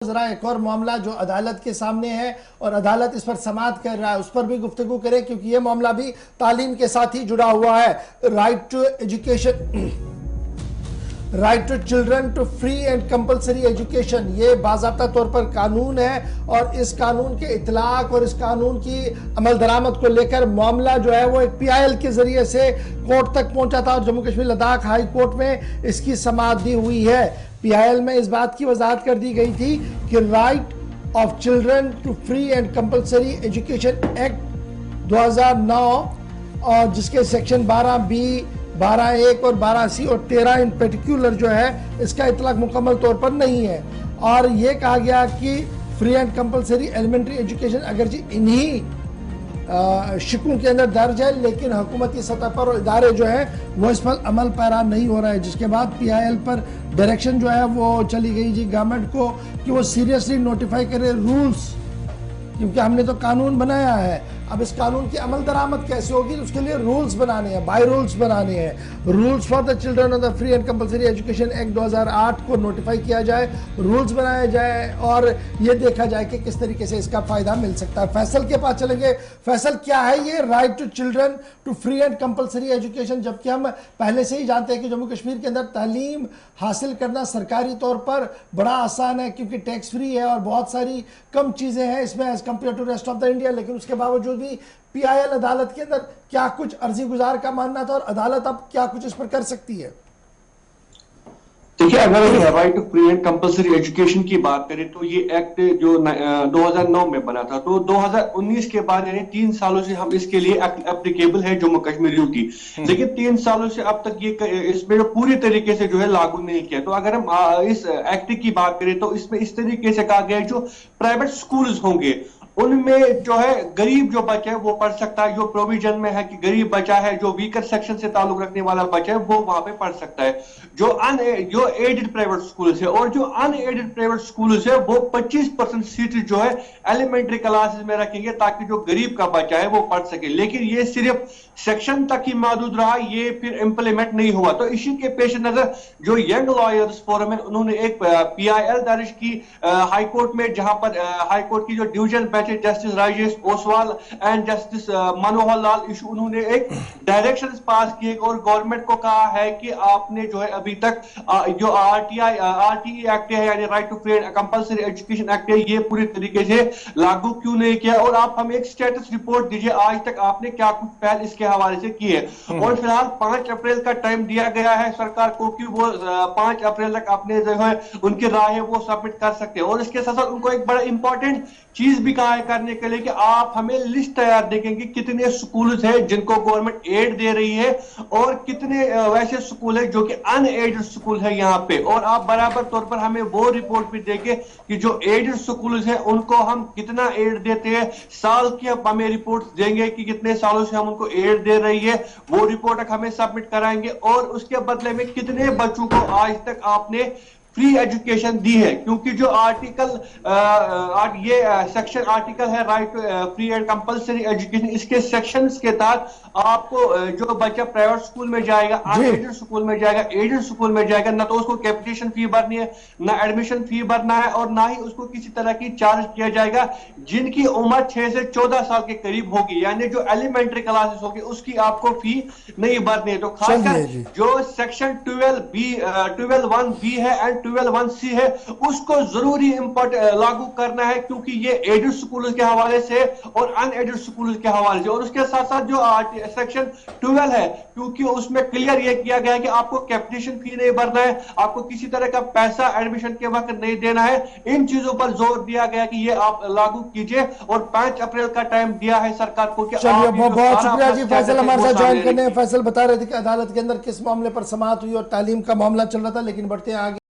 ذرا ایک اور معاملہ جو عدالت کے سامنے ہے اور عدالت اس پر سماعت کر رہا ہے اس پر بھی گفتگو کرے، کیونکہ یہ معاملہ بھی تعلیم کے ساتھ ہی جڑا ہوا ہے۔ Right to education, right to children to free and compulsory education, یہ باضابطہ طور پر قانون ہے اور اس قانون کے اطلاق اور اس قانون کی عمل درآمد کو لے کر معاملہ جو ہے وہ ایک PIL کے ذریعے سے کورٹ تک پہنچا تھا اور جموں کشمیر لداخ ہائی کورٹ میں اس کی سماعت بھی ہوئی ہے۔ PIL میں اس بات کی وضاحت کر دی گئی تھی کہ right of children to free and compulsory education act 2009 اور جس کے سیکشن 12B 12(1) اور 12(C) اور 13 ان پرٹیکولر جو ہے اس کا اطلاق مکمل طور پر نہیں ہے، اور یہ کہا گیا کہ free and compulsory elementary education اگرچہ انہی شکوں کے اندر درج ہے لیکن حکومتی سطح پر اور ادارے جو ہیں وہ اس پر عمل پیرا نہیں ہو رہا ہے، جس کے بعد PIL پر ڈائریکشن جو ہے وہ چلی گئی گورنمنٹ کو کہ وہ سیریسلی نوٹیفائی کرے رولز، کیونکہ ہم نے تو قانون بنایا ہے، اب اس قانون کی عمل درآمد کیسے ہوگی؟ اس کے لیے رولز بنانے ہیں، بائی رولز بنانے ہیں۔ Rules for the children of the free and compulsory education act 2008 کو نوٹیفائی کیا جائے، رولز بنائے جائے اور یہ دیکھا جائے کہ کس طریقے سے اس کا فائدہ مل سکتا ہے۔ فیصل کے پاس چلیں گے۔ فیصل، کیا ہے یہ right to children to free and compulsory education? جبکہ ہم پہلے سے ہی جانتے ہیں کہ جموں کشمیر کے اندر تعلیم حاصل کرنا سرکاری طور پر بڑا آسان ہے کیونکہ ٹیکس فری ہے اور بہت ساری کم چیزیں ہیں اس میں as compare to rest of the India, لیکن اس کے باوجود بھی PIL عدالت کے اندر کیا کچھ عرضی گزار کا ماننا تھا اور عدالت اب کیا کچھ اس پر کر سکتی ہے؟ دیکھیے، اگر right to free and compulsory education کی بات کریں تو یہ ایکٹ جو 2009 میں بنا تھا تو 2019 کے بعد یعنی 3 سالوں سے ہم اس کے لیے اپلیکیبل ہے جموں کشمیر یوٹی، لیکن 3 سالوں سے اب تک یہ اس میں پوری طریقے سے جو ہے لاگو نہیں کیا۔ تو اگر ہم اس ایکٹ کی بات کریں تو اس میں اس طریقے سے کہا گیا جو پرائیویٹ سکولز ہوں گے ان میں جو ہے غریب جو بچہ ہے وہ پڑھ سکتا ہے، جو پروویژن میں ہے کہ غریب بچہ ہے جو ویکر سیکشن سے تعلق رکھنے والا بچہ ہے وہ وہاں پہ پڑھ سکتا ہے۔ جو ایڈڈ پرائیویٹ سکولز ہے اور جو ان ایڈڈ پرائیویٹ سکولز ہے وہ 25% سیٹ جو ہے ایلیمنٹری کلاسز میں رکھیں گے تاکہ جو غریب کا بچہ ہے وہ پڑھ سکے، لیکن یہ صرف سیکشن تک ہی محدود رہا، یہ پھر امپلیمنٹ نہیں ہوا۔ تو اسی کے پیش نظر جو ینگ لائرز فورم ہے انہوں نے ایک PIL درج کی ہائی کورٹ میں، جہاں پر ہائی کورٹ کی جو division bench justice Rajesh Oswal and justice Manohar Lal issue, انہوں نے ایک ڈائریکشن پاس کیے اور گورنمنٹ کو کہا ہے کہ آپ نے جو ہے ابھی تک جو RTE ایکٹ ہے یعنی right to free and compulsory education act ہے یہ پوری طریقے سے لاگو کیوں نہیں کیا، اور آپ ہمیں ایک سٹیٹس رپورٹ دیجئے آج تک آپ نے کیا کچھ پہل اس کے حوالے سے کی ہے۔ اور فی الحال 5 اپریل کا ٹائم دیا گیا ہے سرکار کو کہ وہ 5 اپریل تک اپنے جو ہے ان کی رائے وہ سبمٹ کر سکتے ہیں، اور اس کے ساتھ ساتھ ان کو ایک بڑا امپورٹنٹ چیز بھی کہا ہے کرنے کے لیے کہ آپ ہمیں لسٹ تیار دیکھیں گے کتنے سکولز ہیں جن کو گورنمنٹ ایڈ دے رہی ہے اور کتنے ویسے سکول ہیں جو کہ ان ایڈڈ سکول ہے یہاں پہ، اور آپ برابر طور پر ہمیں وہ رپورٹ بھی دیکھیں کہ جو ایڈڈ سکولز ہیں ان کو ہم کتنا ایڈ دیتے ہیں، سال کی ہمیں رپورٹ دیں گے کہ کتنے سالوں سے ہم ان کو ایڈ دے رہی ہے، وہ رپورٹ ہمیں سبمٹ کرائیں گے، اور اس کے بدلے میں کتنے بچوں کو آج تک آپ نے فری ایجوکیشن دی ہے، کیونکہ جو یہ سیکشن آرٹیکل ہے right to free and compulsory education, اس کے سیکشنز کے تحت آپ کو جو بچہ پرائیویٹ سکول میں جائے گا، ان ایڈڈ سکول میں جائے گا، ایڈڈ سکول میں جائے گا، نہ تو اس کو کیپٹیشن فی بھرنی ہے، نہ ایڈمیشن فی بھرنا ہے، اور نہ ہی اس کو کسی طرح کی چارج کیا جائے گا۔ جن کی عمر 6 سے 14 سال کے قریب ہوگی یعنی جو ایلیمنٹری کلاسز ہوگی اس کی آپ کو فی نہیں بھرنی ہے۔ تو خاص کر جو سیکشن 12(1)(b) ہے اینڈ 12(1)(c) ہے اس کو ضروری لاگو کرنا ہے، کیونکہ یہ ایڈڈ سکولز کے حوالے سے اور ان ایڈڈ سکولز کے حوالے سے، اور اس کے ساتھ ساتھ جو سیکشن 12 ہے کیونکہ اس میں کلیئر یہ کیا گیا ہے کہ آپ کو کیپٹیشن فی نہیں بھرنا ہے، آپ کو کسی طرح کا پیسہ ایڈمیشن کے وقت نہیں دینا ہے، ان چیزوں پر زور دیا گیا کہ یہ آپ لاگو کیجئے، اور 5 اپریل کا ٹائم دیا ہے سرکار کو کہ چلیے بہت شکریہ جی فیصل ہمارے ساتھ جوائن کرنے۔ فیصل بتا رہے تھے کہ عدالت کے اندر کس معاملے پر سماعت ہوئی اور تعلیم کا معاملہ چل رہا تھا، لیکن بڑھتے ہیں آگے۔